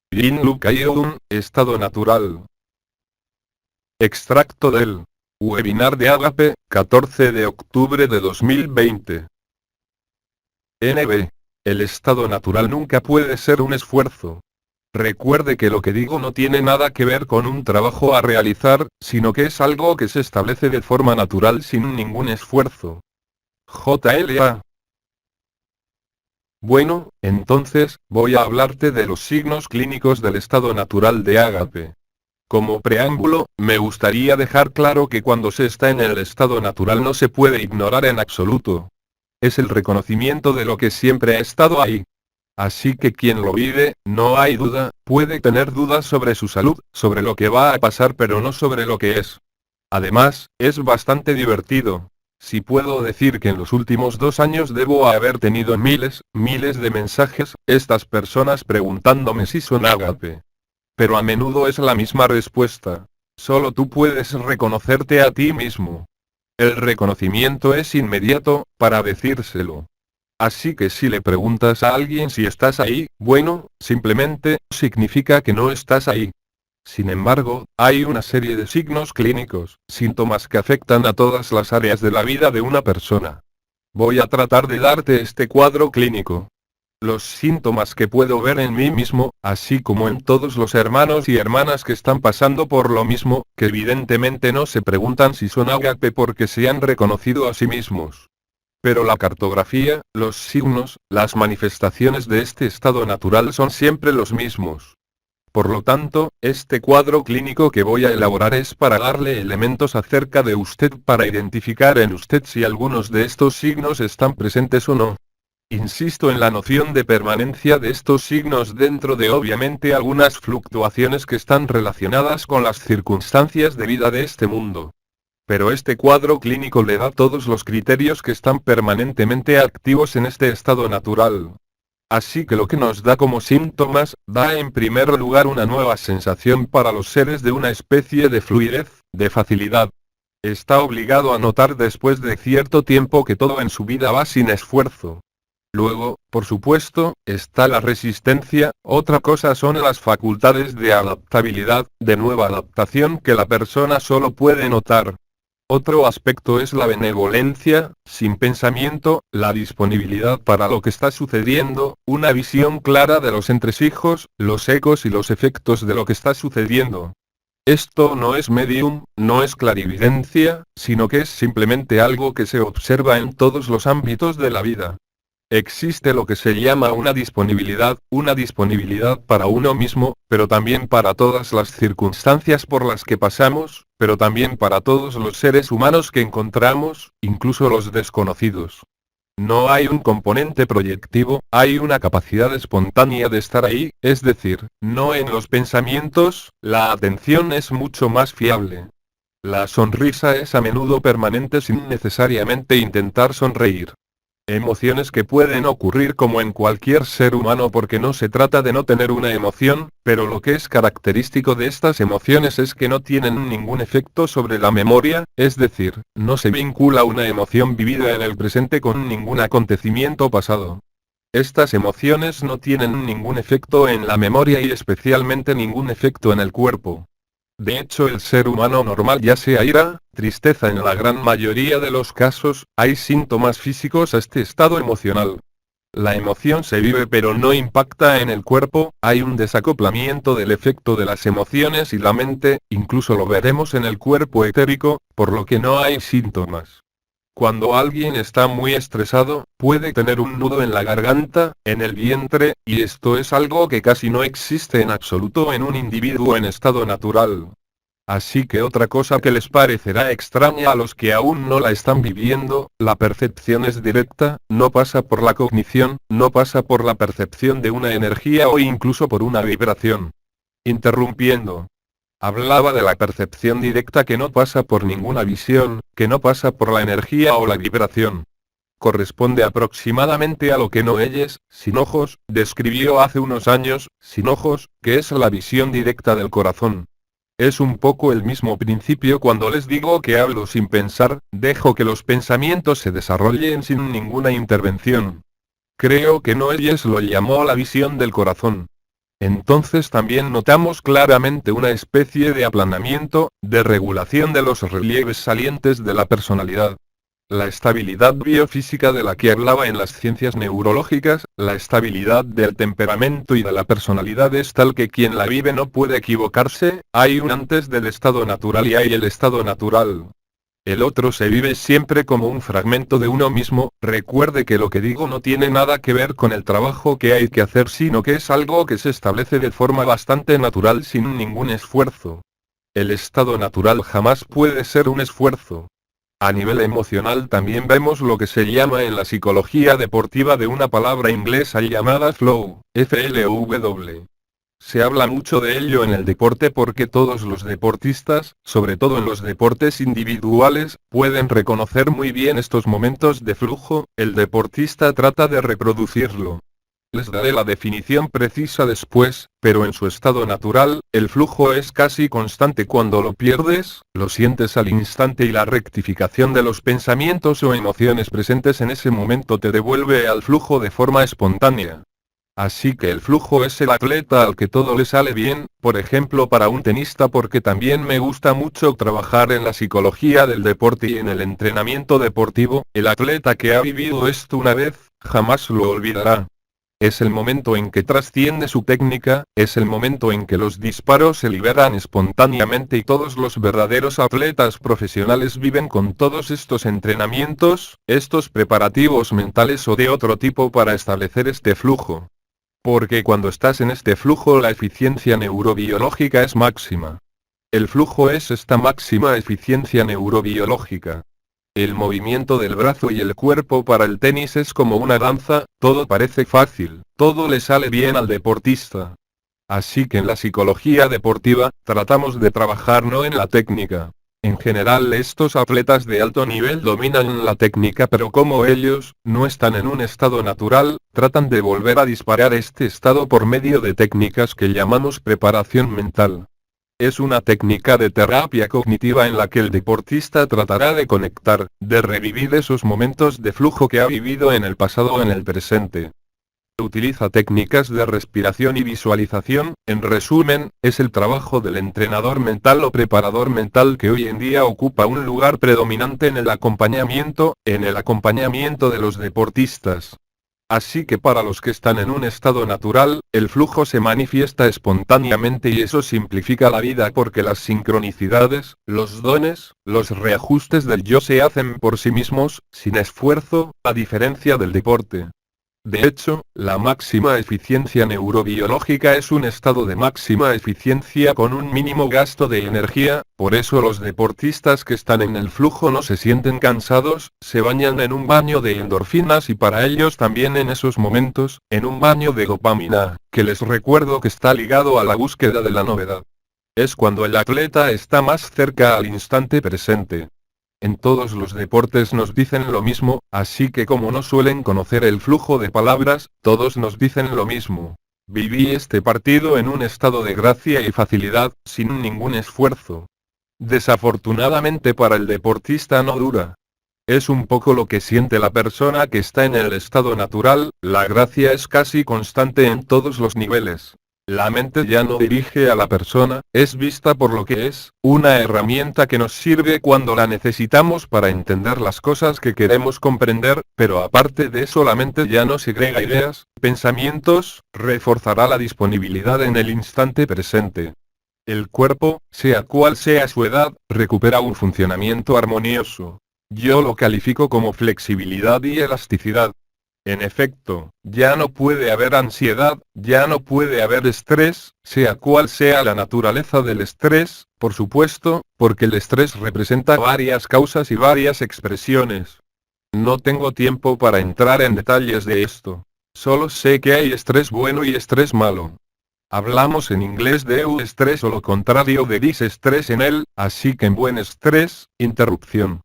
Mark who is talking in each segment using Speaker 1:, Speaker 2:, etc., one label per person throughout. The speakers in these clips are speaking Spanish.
Speaker 1: Yin Lucaeum, estado natural. Extracto del webinar de Ágape, 14 de octubre de 2020. NB. El estado natural nunca puede ser un esfuerzo. Recuerde que lo que digo no tiene nada que ver con un trabajo a realizar, sino que es algo que se establece de forma natural sin ningún esfuerzo. JLA. Bueno, entonces, voy a hablarte de los signos clínicos del estado natural de Ágape. Como preámbulo, me gustaría dejar claro que cuando se está en el estado natural no se puede ignorar en absoluto. Es el reconocimiento de lo que siempre ha estado ahí. Así que quien lo vive, no hay duda, puede tener dudas sobre su salud, sobre lo que va a pasar pero no sobre lo que es. Además, es bastante divertido. Si puedo decir que en los últimos 2 años debo haber tenido miles de mensajes, estas personas preguntándome si son ágape. Pero a menudo es la misma respuesta. Solo tú puedes reconocerte a ti mismo. El reconocimiento es inmediato, para decírselo. Así que si le preguntas a alguien si estás ahí, bueno, simplemente, significa que no estás ahí. Sin embargo, hay una serie de signos clínicos, síntomas que afectan a todas las áreas de la vida de una persona. Voy a tratar de darte este cuadro clínico. Los síntomas que puedo ver en mí mismo, así como en todos los hermanos y hermanas que están pasando por lo mismo, que evidentemente no se preguntan si son ágape porque se han reconocido a sí mismos. Pero la cartografía, los signos, las manifestaciones de este estado natural son siempre los mismos. Por lo tanto, este cuadro clínico que voy a elaborar es para darle elementos acerca de usted para identificar en usted si algunos de estos signos están presentes o no. Insisto en la noción de permanencia de estos signos dentro de obviamente algunas fluctuaciones que están relacionadas con las circunstancias de vida de este mundo. Pero este cuadro clínico le da todos los criterios que están permanentemente activos en este estado natural. Así que lo que nos da como síntomas, da en primer lugar una nueva sensación para los seres de una especie de fluidez, de facilidad. Está obligado a notar después de cierto tiempo que todo en su vida va sin esfuerzo. Luego, por supuesto, está la resistencia, otra cosa son las facultades de adaptabilidad, de nueva adaptación que la persona solo puede notar. Otro aspecto es la benevolencia, sin pensamiento, la disponibilidad para lo que está sucediendo, una visión clara de los entresijos, los ecos y los efectos de lo que está sucediendo. Esto no es medium, no es clarividencia, sino que es simplemente algo que se observa en todos los ámbitos de la vida. Existe lo que se llama una disponibilidad para uno mismo, pero también para todas las circunstancias por las que pasamos, pero también para todos los seres humanos que encontramos, incluso los desconocidos. No hay un componente proyectivo, hay una capacidad espontánea de estar ahí, es decir, no en los pensamientos, la atención es mucho más fiable. La sonrisa es a menudo permanente sin necesariamente intentar sonreír. Emociones que pueden ocurrir como en cualquier ser humano porque no se trata de no tener una emoción, pero lo que es característico de estas emociones es que no tienen ningún efecto sobre la memoria, es decir, no se vincula una emoción vivida en el presente con ningún acontecimiento pasado. Estas emociones no tienen ningún efecto en la memoria y especialmente ningún efecto en el cuerpo. De hecho, el ser humano normal, ya sea ira, tristeza en la gran mayoría de los casos, hay síntomas físicos a este estado emocional. La emoción se vive pero no impacta en el cuerpo, hay un desacoplamiento del efecto de las emociones y la mente, incluso lo veremos en el cuerpo etérico, por lo que no hay síntomas. Cuando alguien está muy estresado, puede tener un nudo en la garganta, en el vientre, y esto es algo que casi no existe en absoluto en un individuo en estado natural. Así que otra cosa que les parecerá extraña a los que aún no la están viviendo, la percepción es directa, no pasa por la cognición, no pasa por la percepción de una energía o incluso por una vibración. Interrumpiendo. Hablaba de la percepción directa que no pasa por ninguna visión, que no pasa por la energía o la vibración. Corresponde aproximadamente a lo que Noelles, sin ojos, describió hace unos años, sin ojos, que es la visión directa del corazón. Es un poco el mismo principio cuando les digo que hablo sin pensar, dejo que los pensamientos se desarrollen sin ninguna intervención. Creo que Noelles lo llamó la visión del corazón. Entonces también notamos claramente una especie de aplanamiento, de regulación de los relieves salientes de la personalidad. La estabilidad biofísica de la que hablaba en las ciencias neurológicas, la estabilidad del temperamento y de la personalidad es tal que quien la vive no puede equivocarse, hay un antes del estado natural y hay el estado natural. El otro se vive siempre como un fragmento de uno mismo. Recuerde que lo que digo no tiene nada que ver con el trabajo que hay que hacer, sino que es algo que se establece de forma bastante natural sin ningún esfuerzo. El estado natural jamás puede ser un esfuerzo. A nivel emocional también vemos lo que se llama en la psicología deportiva de una palabra inglesa llamada flow, FLW. Se habla mucho de ello en el deporte porque todos los deportistas, sobre todo en los deportes individuales, pueden reconocer muy bien estos momentos de flujo. El deportista trata de reproducirlo. Les daré la definición precisa después, pero en su estado natural, el flujo es casi constante. Cuando lo pierdes, lo sientes al instante y la rectificación de los pensamientos o emociones presentes en ese momento te devuelve al flujo de forma espontánea. Así que el flujo es el atleta al que todo le sale bien, por ejemplo para un tenista, porque también me gusta mucho trabajar en la psicología del deporte y en el entrenamiento deportivo. El atleta que ha vivido esto una vez, jamás lo olvidará. Es el momento en que trasciende su técnica, es el momento en que los disparos se liberan espontáneamente y todos los verdaderos atletas profesionales viven con todos estos entrenamientos, estos preparativos mentales o de otro tipo para establecer este flujo. Porque cuando estás en este flujo la eficiencia neurobiológica es máxima. El flujo es esta máxima eficiencia neurobiológica. El movimiento del brazo y el cuerpo para el tenis es como una danza, todo parece fácil, todo le sale bien al deportista. Así que en la psicología deportiva, tratamos de trabajar no en la técnica. En general estos atletas de alto nivel dominan la técnica, pero como ellos no están en un estado natural, tratan de volver a disparar este estado por medio de técnicas que llamamos preparación mental. Es una técnica de terapia cognitiva en la que el deportista tratará de conectar, de revivir esos momentos de flujo que ha vivido en el pasado o en el presente. Utiliza técnicas de respiración y visualización. En resumen, es el trabajo del entrenador mental o preparador mental que hoy en día ocupa un lugar predominante en el acompañamiento de los deportistas. Así que para los que están en un estado natural, el flujo se manifiesta espontáneamente y eso simplifica la vida porque las sincronicidades, los dones, los reajustes del yo se hacen por sí mismos, sin esfuerzo, a diferencia del deporte. De hecho, la máxima eficiencia neurobiológica es un estado de máxima eficiencia con un mínimo gasto de energía, por eso los deportistas que están en el flujo no se sienten cansados, se bañan en un baño de endorfinas y para ellos también en esos momentos, en un baño de dopamina, que les recuerdo que está ligado a la búsqueda de la novedad. Es cuando el atleta está más cerca al instante presente. En todos los deportes nos dicen lo mismo, así que como no suelen conocer el flujo de palabras, todos nos dicen lo mismo. Viví este partido en un estado de gracia y facilidad, sin ningún esfuerzo. Desafortunadamente para el deportista no dura. Es un poco lo que siente la persona que está en el estado natural, la gracia es casi constante en todos los niveles. La mente ya no dirige a la persona, es vista por lo que es, una herramienta que nos sirve cuando la necesitamos para entender las cosas que queremos comprender, pero aparte de eso la mente ya no segrega ideas, pensamientos, reforzará la disponibilidad en el instante presente. El cuerpo, sea cual sea su edad, recupera un funcionamiento armonioso. Yo lo califico como flexibilidad y elasticidad. En efecto, ya no puede haber ansiedad, ya no puede haber estrés, sea cual sea la naturaleza del estrés, por supuesto, porque el estrés representa varias causas y varias expresiones. No tengo tiempo para entrar en detalles de esto. Solo sé que hay estrés bueno y estrés malo. Hablamos en inglés de eustrés o lo contrario de disestrés en él, así que en buen estrés, interrupción.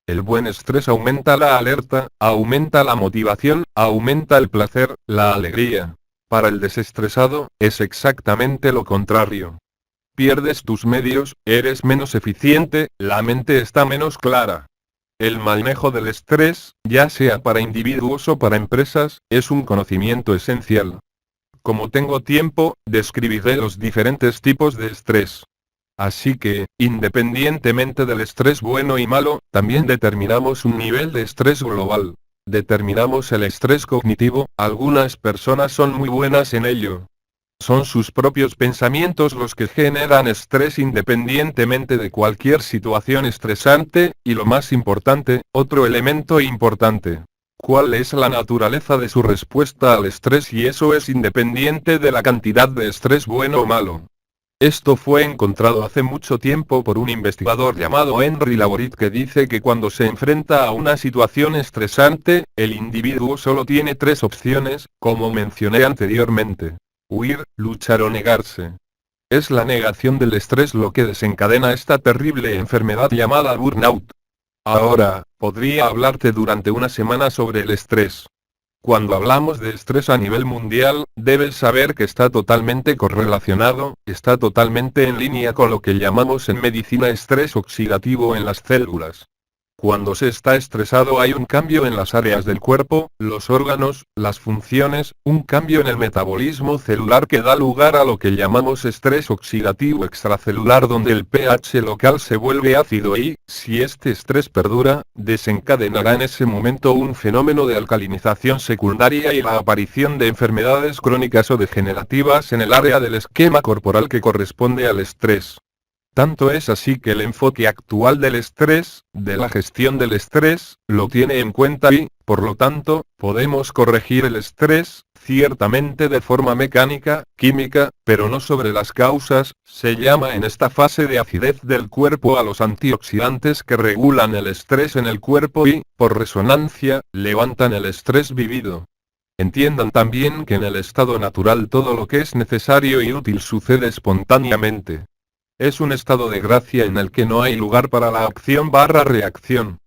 Speaker 1: El buen estrés aumenta la alerta, aumenta la motivación, aumenta el placer, la alegría. Para el desestresado, es exactamente lo contrario. Pierdes tus medios, eres menos eficiente, la mente está menos clara. El manejo del estrés, ya sea para individuos o para empresas, es un conocimiento esencial. como tengo tiempo, describiré los diferentes tipos de estrés. Así que, independientemente del estrés bueno y malo, también determinamos un nivel de estrés global. Determinamos el estrés cognitivo, algunas personas son muy buenas en ello. Son sus propios pensamientos los que generan estrés independientemente de cualquier situación estresante, y lo más importante, otro elemento importante. ¿Cuál es la naturaleza de su respuesta al estrés? Y eso es independiente de la cantidad de estrés bueno o malo. Esto fue encontrado hace mucho tiempo por un investigador llamado Henry Laborit, que dice que cuando se enfrenta a una situación estresante, el individuo solo tiene tres opciones, como mencioné anteriormente: huir, luchar o negarse. Es la negación del estrés lo que desencadena esta terrible enfermedad llamada burnout. Ahora, podría hablarte durante una semana sobre el estrés. Cuando hablamos de estrés a nivel mundial, debes saber que está totalmente correlacionado, está totalmente en línea con lo que llamamos en medicina estrés oxidativo en las células. Cuando se está estresado hay un cambio en las áreas del cuerpo, los órganos, las funciones, un cambio en el metabolismo celular que da lugar a lo que llamamos estrés oxidativo extracelular, donde el pH local se vuelve ácido y, si este estrés perdura, desencadenará en ese momento un fenómeno de alcalinización secundaria y la aparición de enfermedades crónicas o degenerativas en el área del esquema corporal que corresponde al estrés. Tanto es así que el enfoque actual del estrés, de la gestión del estrés, lo tiene en cuenta y, por lo tanto, podemos corregir el estrés, ciertamente de forma mecánica, química, pero no sobre las causas. Se llama en esta fase de acidez del cuerpo a los antioxidantes que regulan el estrés en el cuerpo y, por resonancia, levantan el estrés vivido. Entiendan también que en el estado natural todo lo que es necesario y útil sucede espontáneamente. Es un estado de gracia en el que no hay lugar para la acción/reacción.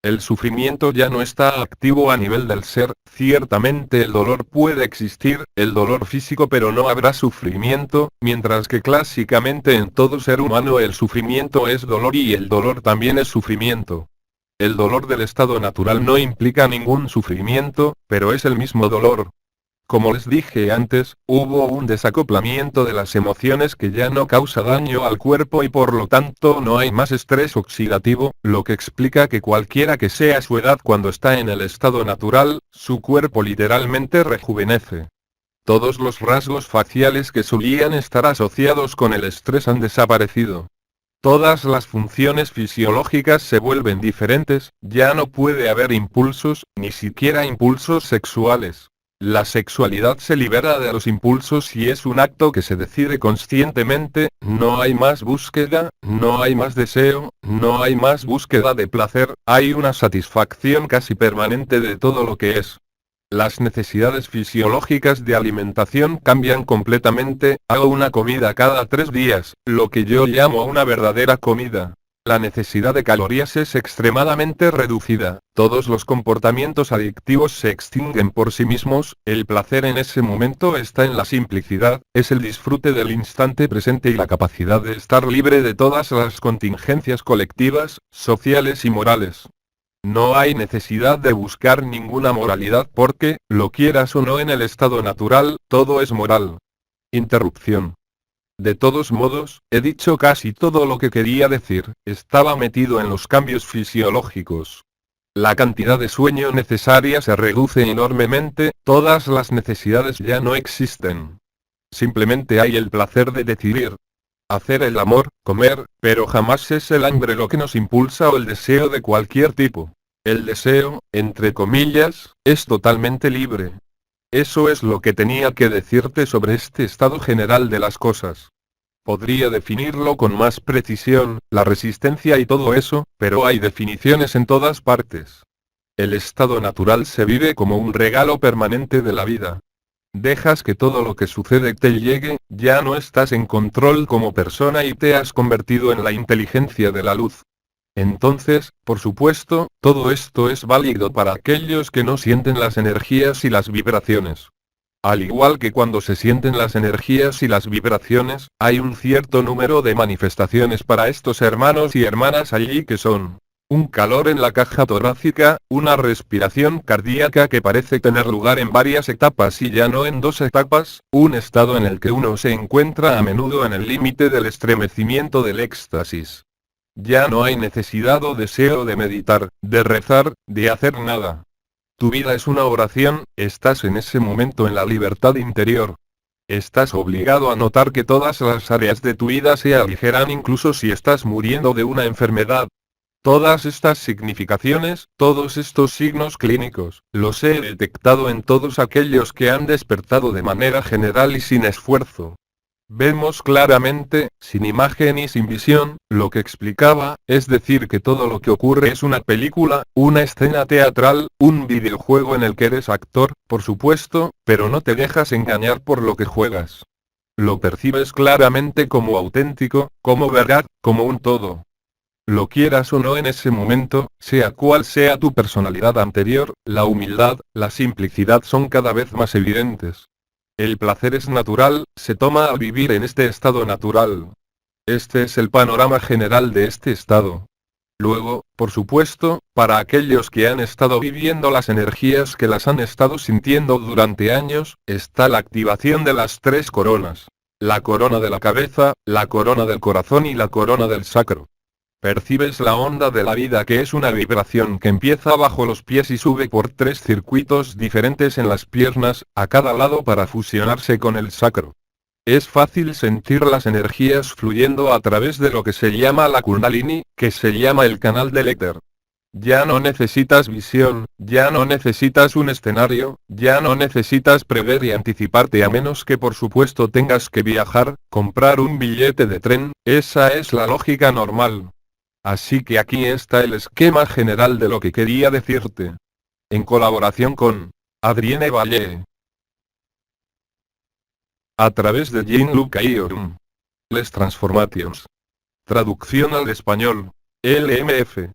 Speaker 1: El sufrimiento ya no está activo a nivel del ser. Ciertamente el dolor puede existir, el dolor físico, pero no habrá sufrimiento, mientras que clásicamente en todo ser humano el sufrimiento es dolor y el dolor también es sufrimiento. El dolor del estado natural no implica ningún sufrimiento, pero es el mismo dolor. Como les dije antes, hubo un desacoplamiento de las emociones que ya no causa daño al cuerpo y por lo tanto no hay más estrés oxidativo, lo que explica que cualquiera que sea su edad cuando está en el estado natural, su cuerpo literalmente rejuvenece. Todos los rasgos faciales que solían estar asociados con el estrés han desaparecido. Todas las funciones fisiológicas se vuelven diferentes, ya no puede haber impulsos, ni siquiera impulsos sexuales. La sexualidad se libera de los impulsos y es un acto que se decide conscientemente, no hay más búsqueda, no hay más deseo, no hay más búsqueda de placer, hay una satisfacción casi permanente de todo lo que es. Las necesidades fisiológicas de alimentación cambian completamente. Hago una comida cada 3 días, lo que yo llamo una verdadera comida. La necesidad de calorías es extremadamente reducida, todos los comportamientos adictivos se extinguen por sí mismos, el placer en ese momento está en la simplicidad, es el disfrute del instante presente y la capacidad de estar libre de todas las contingencias colectivas, sociales y morales. No hay necesidad de buscar ninguna moralidad porque, lo quieras o no en el estado natural, todo es moral. Interrupción. De todos modos, he dicho casi todo lo que quería decir, estaba metido en los cambios fisiológicos. La cantidad de sueño necesaria se reduce enormemente, todas las necesidades ya no existen. Simplemente hay el placer de decidir. Hacer el amor, comer, pero jamás es el hambre lo que nos impulsa o el deseo de cualquier tipo. El deseo, entre comillas, es totalmente libre. Eso es lo que tenía que decirte sobre este estado general de las cosas. Podría definirlo con más precisión, la resistencia y todo eso, pero hay definiciones en todas partes. El estado natural se vive como un regalo permanente de la vida. Dejas que todo lo que sucede te llegue, ya no estás en control como persona y te has convertido en la inteligencia de la luz. Entonces, por supuesto, todo esto es válido para aquellos que no sienten las energías y las vibraciones. Al igual que cuando se sienten las energías y las vibraciones, hay un cierto número de manifestaciones para estos hermanos y hermanas allí que son Un calor en la caja torácica, una respiración cardíaca que parece tener lugar en varias etapas y ya no en dos etapas, un estado en el que uno se encuentra a menudo en el límite del estremecimiento del éxtasis. Ya no hay necesidad o deseo de meditar, de rezar, de hacer nada. Tu vida es una oración, estás en ese momento en la libertad interior. Estás obligado a notar que todas las áreas de tu vida se aligeran incluso si estás muriendo de una enfermedad. Todas estas significaciones, todos estos signos clínicos, los he detectado en todos aquellos que han despertado de manera general y sin esfuerzo. Vemos claramente, sin imagen y sin visión, lo que explicaba, es decir que todo lo que ocurre es una película, una escena teatral, un videojuego en el que eres actor, por supuesto, pero no te dejas engañar por lo que juegas. Lo percibes claramente como auténtico, como verdad, como un todo. Lo quieras o no en ese momento, sea cual sea tu personalidad anterior, la humildad, la simplicidad son cada vez más evidentes. El placer es natural, se toma al vivir en este estado natural. Este es el panorama general de este estado. Luego, por supuesto, para aquellos que han estado viviendo las energías que las han estado sintiendo durante años, está la activación de las tres coronas. La corona de la cabeza, la corona del corazón y la corona del sacro. Percibes la onda de la vida que es una vibración que empieza bajo los pies y sube por tres circuitos diferentes en las piernas, a cada lado para fusionarse con el sacro. Es fácil sentir las energías fluyendo a través de lo que se llama la Kundalini, que se llama el canal del éter. Ya no necesitas visión, ya no necesitas un escenario, ya no necesitas prever y anticiparte a menos que por supuesto tengas que viajar, comprar un billete de tren, esa es la lógica normal. Así que aquí está el esquema general de lo que quería decirte. En colaboración con Adrienne Valle. A través de Jean-Luc Ayron. Les Transformations. Traducción al español. LMF.